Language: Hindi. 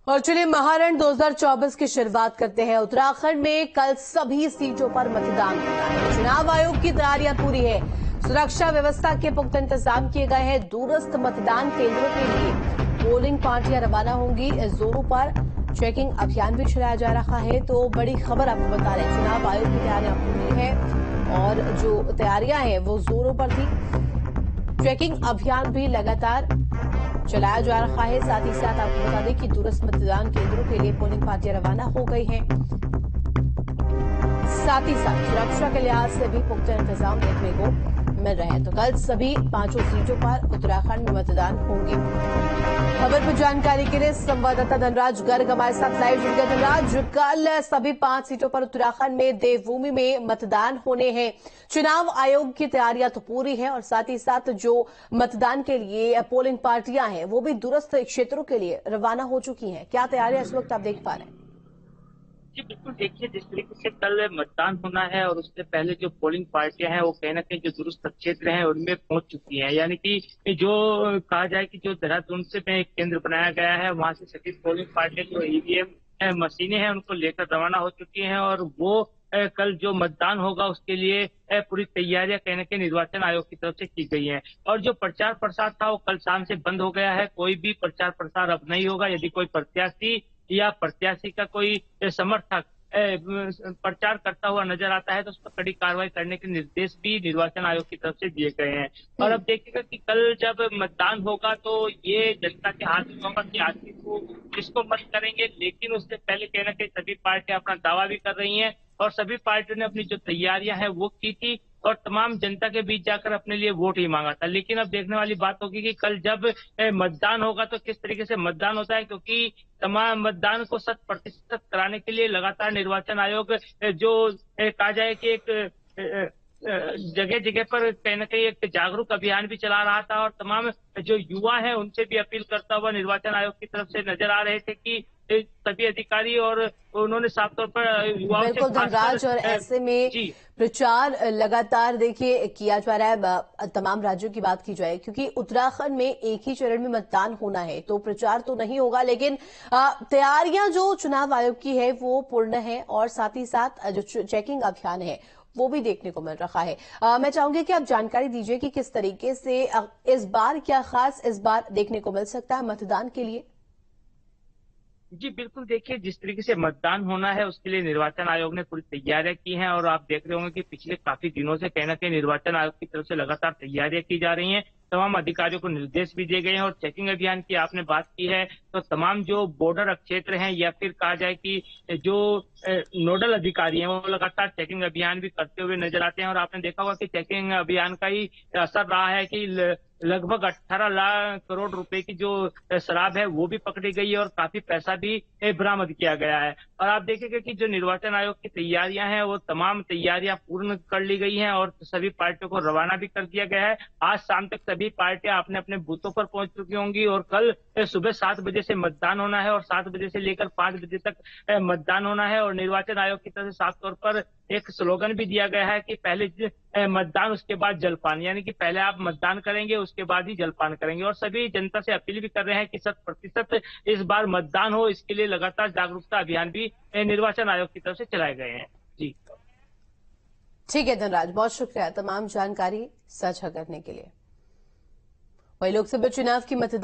और चलिए महारण 2024 की शुरुआत करते हैं। उत्तराखंड में कल सभी सीटों पर मतदान होना है। चुनाव आयोग की तैयारियां पूरी है। सुरक्षा व्यवस्था के पुख्ता इंतजाम किए गए हैं। दूरस्थ मतदान केंद्रों के लिए पोलिंग पार्टियां रवाना होंगी। इस जोरों पर चेकिंग अभियान भी चलाया जा रहा है। तो बड़ी खबर आपको बता रहे हैं, चुनाव आयोग की तैयारियां पूरी है और जो तैयारियां हैं वो जोरों पर थी। चेकिंग अभियान भी लगातार चलाया जा रहा है। साथ ही साथ आपको बता दें कि दूरस्थ मतदान केंद्रों के लिए पोलिंग पार्टियां रवाना हो गई हैं। साथ ही साथ सुरक्षा के लिहाज से भी पुख्ता इंतजाम देखने को मिल रहे हैं। तो कल सभी 5 सीटों पर उत्तराखंड में मतदान होंगे। खबर पर जानकारी के लिए संवाददाता धनराज गर्ग हमारे साथ लाइव जुड़ गए। धनराज, कल सभी 5 सीटों पर उत्तराखंड में देवभूमि में मतदान होने हैं। चुनाव आयोग की तैयारियां तो पूरी है और साथ ही साथ जो मतदान के लिए पोलिंग पार्टियां हैं वो भी दूरस्थ क्षेत्रों के लिए रवाना हो चुकी हैं। क्या तैयारियां इस वक्त आप देख पा रहे हैं? जी बिल्कुल, देखिए जिस तरीके से कल मतदान होना है और उससे पहले जो पोलिंग पार्टियां हैं वो कहीं ना कहीं जो दूरस्थ क्षेत्र हैं उनमें पहुंच चुकी हैं। यानी कि जो कहा जाए कि जो देहरादून से में एक केंद्र बनाया गया है वहां से सभी पोलिंग पार्टियां जो ईवीएम मशीनें हैं उनको लेकर रवाना हो चुकी हैं और वो कल जो मतदान होगा उसके लिए पूरी तैयारियां कहीं ना कहीं निर्वाचन आयोग की तरफ से की गई हैं। और जो प्रचार प्रसार था वो कल शाम से बंद हो गया है। कोई भी प्रचार प्रसार अब नहीं होगा। यदि कोई प्रत्याशी या प्रत्याशी का कोई समर्थक प्रचार करता हुआ नजर आता है तो उस पर कड़ी कार्रवाई करने के निर्देश भी निर्वाचन आयोग की तरफ से दिए गए हैं। और अब देखिएगा कि कल जब मतदान होगा तो ये जनता के हाथ में होगा कि आखिर को किसको मत करेंगे। लेकिन उससे पहले कहीं ना कहीं सभी पार्टियां अपना दावा भी कर रही हैं और सभी पार्टियों ने अपनी जो तैयारियां हैं वो की थी और तमाम जनता के बीच जाकर अपने लिए वोट ही मांगा था। लेकिन अब देखने वाली बात होगी कि कल जब मतदान होगा तो किस तरीके से मतदान होता है, क्योंकि तमाम मतदान को 100% कराने के लिए लगातार निर्वाचन आयोग जो कहा जाए कि एक जगह जगह पर कहीं ना कहीं एक जागरूक अभियान भी चला रहा था और तमाम जो युवा हैं उनसे भी अपील करता हुआ निर्वाचन आयोग की तरफ से नजर आ रहे थे कि सभी अधिकारी और उन्होंने साफ तौर पर युवाओं से बिल्कुल धनराज, और ऐसे में जी प्रचार लगातार देखिए किया जा रहा है। तमाम राज्यों की बात की जाए, क्योंकि उत्तराखंड में एक ही चरण में मतदान होना है तो प्रचार तो नहीं होगा, लेकिन तैयारियां जो चुनाव आयोग की है वो पूर्ण है और साथ ही साथ जो चेकिंग अभियान है वो भी देखने को मिल रहा है। मैं चाहूंगी कि आप जानकारी दीजिए कि किस तरीके से इस बार क्या खास इस बार देखने को मिल सकता है मतदान के लिए। जी बिल्कुल, देखिए जिस तरीके से मतदान होना है उसके लिए निर्वाचन आयोग ने पूरी तैयारियां की हैं और आप देख रहे होंगे कि पिछले काफी दिनों से कहीं ना कहीं निर्वाचन आयोग की तरफ से लगातार तैयारियां की जा रही हैं। तमाम अधिकारियों को निर्देश भी दिए गए हैं और चेकिंग अभियान की आपने बात की है तो तमाम जो बॉर्डर क्षेत्र हैं या फिर कहा जाए कि जो नोडल अधिकारी हैं वो लगातार चेकिंग अभियान भी करते हुए नजर आते हैं। और आपने देखा होगा कि चेकिंग अभियान का ही असर रहा है कि लगभग 18 लाख करोड़ रुपए की जो शराब है वो भी पकड़ी गई है और काफी पैसा भी बरामद किया गया है। और आप देखेंगे कि जो निर्वाचन आयोग की तैयारियां हैं वो तमाम तैयारियां पूर्ण कर ली गई हैं और सभी पार्टियों को रवाना भी कर दिया गया है। आज शाम तक सभी पार्टियां अपने अपने बूथों पर पहुंच चुकी होंगी और कल सुबह 7 बजे से मतदान होना है और 7 बजे से लेकर 5 बजे तक मतदान होना है। और निर्वाचन आयोग की तरफ से साफ तौर पर एक स्लोगन भी दिया गया है कि पहले मतदान उसके बाद जलपान, यानी कि पहले आप मतदान करेंगे उसके बाद ही जलपान करेंगे। और सभी जनता से अपील भी कर रहे हैं कि 100% इस बार मतदान हो, इसके लिए लगातार जागरूकता अभियान भी निर्वाचन आयोग की तरफ से चलाए गए हैं। जी ठीक है धनराज, बहुत शुक्रिया तमाम जानकारी साझा करने के लिए। वही लोकसभा चुनाव की मतदान